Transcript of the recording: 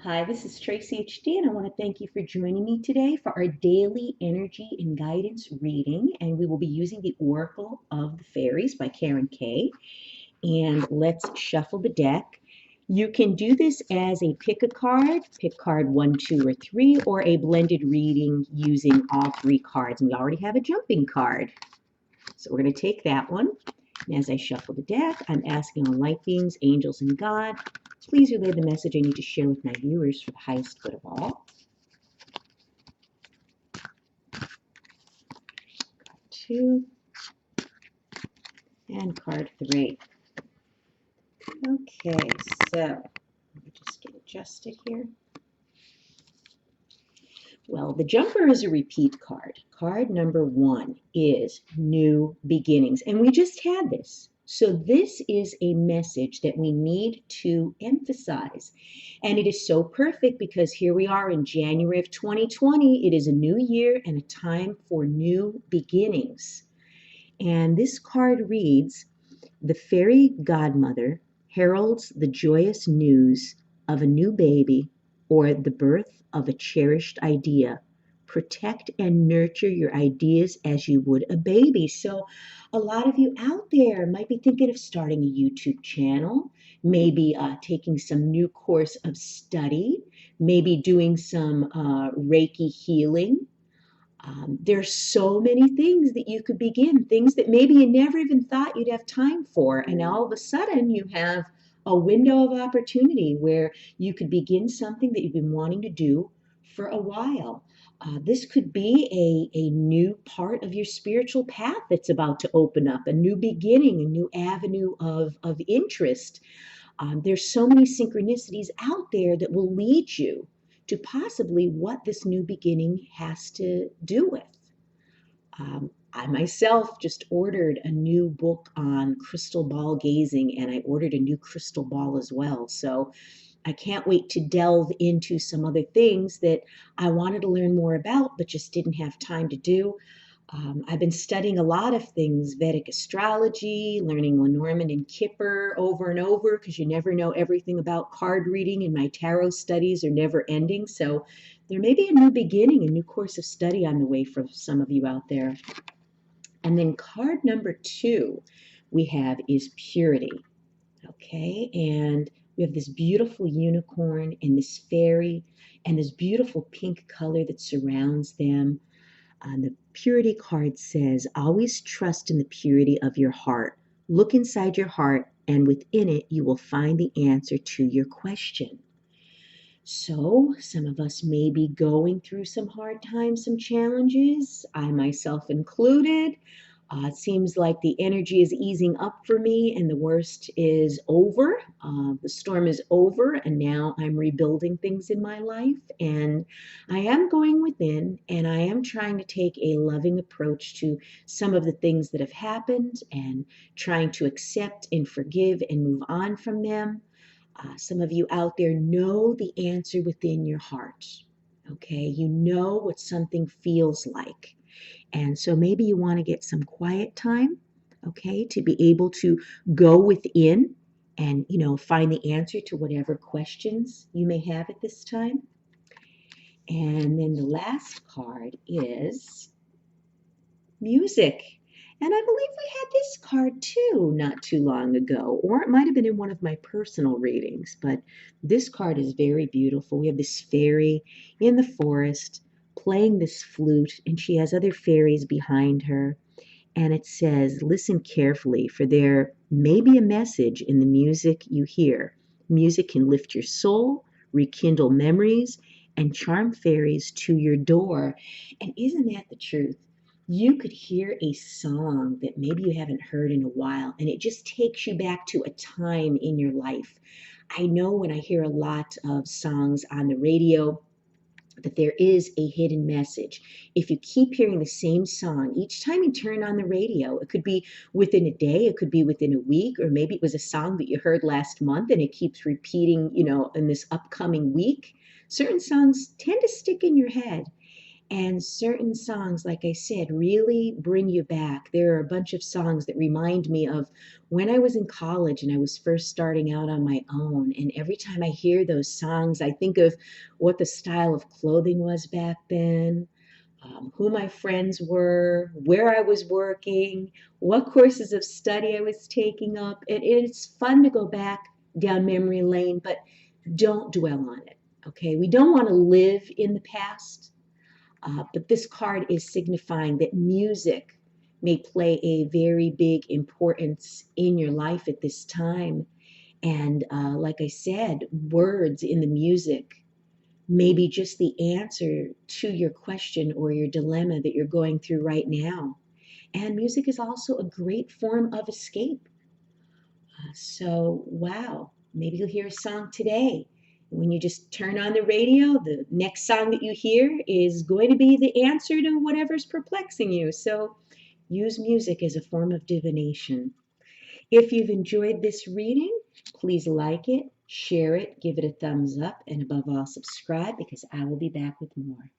Hi, this is Tracy HD, and I want to thank you for joining me today for our daily energy and guidance reading. And we will be using the Oracle of the Fairies by Karen Kay. And let's shuffle the deck. You can do this as a pick card 1, 2, or 3, or a blended reading using all 3 cards. And we already have a jumping card. So we're going to take that one. And as I shuffle the deck, I'm asking all light beings, angels, and God, please relay the message I need to share with my viewers for the highest good of all. Card 2 and card 3. Okay, so let me just get adjusted here. Well, the jumper is a repeat card. Card number 1 is new beginnings, and we just had this. So this is a message that we need to emphasize. And it is so perfect because here we are in January of 2020. It is a new year and a time for new beginnings. And this card reads, the fairy godmother heralds the joyous news of a new baby or the birth of a cherished idea. Protect and nurture your ideas as you would a baby. So, a lot of you out there might be thinking of starting a YouTube channel, maybe taking some new course of study, maybe doing some Reiki healing. There's so many things that you could begin, things that maybe you never even thought you'd have time for. And all of a sudden, you have a window of opportunity where you could begin something that you've been wanting to do for a while. This could be a new part of your spiritual path that's about to open up, a new beginning, a new avenue of interest. There's so many synchronicities out there that will lead you to possibly what this new beginning has to do with. I myself just ordered a new book on crystal ball gazing, and I ordered a new crystal ball as well. So I can't wait to delve into some other things that I wanted to learn more about, but just didn't have time to do. I've been studying a lot of things, Vedic astrology, learning Lenormand and Kipper over and over, because you never know everything about card reading, and my tarot studies are never ending. So there may be a new beginning, a new course of study on the way for some of you out there. And then card number 2 we have is purity. Okay, and we have this beautiful unicorn and this fairy and this beautiful pink color that surrounds them. The purity card says, always trust in the purity of your heart. Look inside your heart, and within it, you will find the answer to your question. So, some of us may be going through some hard times, some challenges, I myself included. It seems like the energy is easing up for me and the worst is over. The storm is over, and now I'm rebuilding things in my life. And I am going within and I am trying to take a loving approach to some of the things that have happened and trying to accept and forgive and move on from them. Some of you out there know the answer within your heart. Okay, you know what something feels like. And so maybe you want to get some quiet time, okay, to be able to go within and, find the answer to whatever questions you may have at this time. And then the last card is music. And I believe we had this card too not too long ago, or it might have been in one of my personal readings, but this card is very beautiful. We have this fairy in the forest playing this flute, and she has other fairies behind her. And it says, listen carefully, for there may be a message in the music you hear. Music can lift your soul, rekindle memories, and charm fairies to your door. And isn't that the truth? You could hear a song that maybe you haven't heard in a while, and it just takes you back to a time in your life. I know when I hear a lot of songs on the radio, that there is a hidden message. If you keep hearing the same song each time you turn on the radio, it could be within a day, it could be within a week, or maybe it was a song that you heard last month and it keeps repeating, in this upcoming week. Certain songs tend to stick in your head. And certain songs, like I said, really bring you back. There are a bunch of songs that remind me of when I was in college and I was first starting out on my own. And every time I hear those songs, I think of what the style of clothing was back then, who my friends were, where I was working, what courses of study I was taking up. It's fun to go back down memory lane, but don't dwell on it. Okay, we don't want to live in the past. But this card is signifying that music may play a very big importance in your life at this time. And like I said, words in the music may be just the answer to your question or your dilemma that you're going through right now. And music is also a great form of escape. So, wow, maybe you'll hear a song today. When you just turn on the radio, the next song that you hear is going to be the answer to whatever's perplexing you. So, use music as a form of divination. If you've enjoyed this reading, please like it, share it, give it a thumbs up, and above all, subscribe because I will be back with more.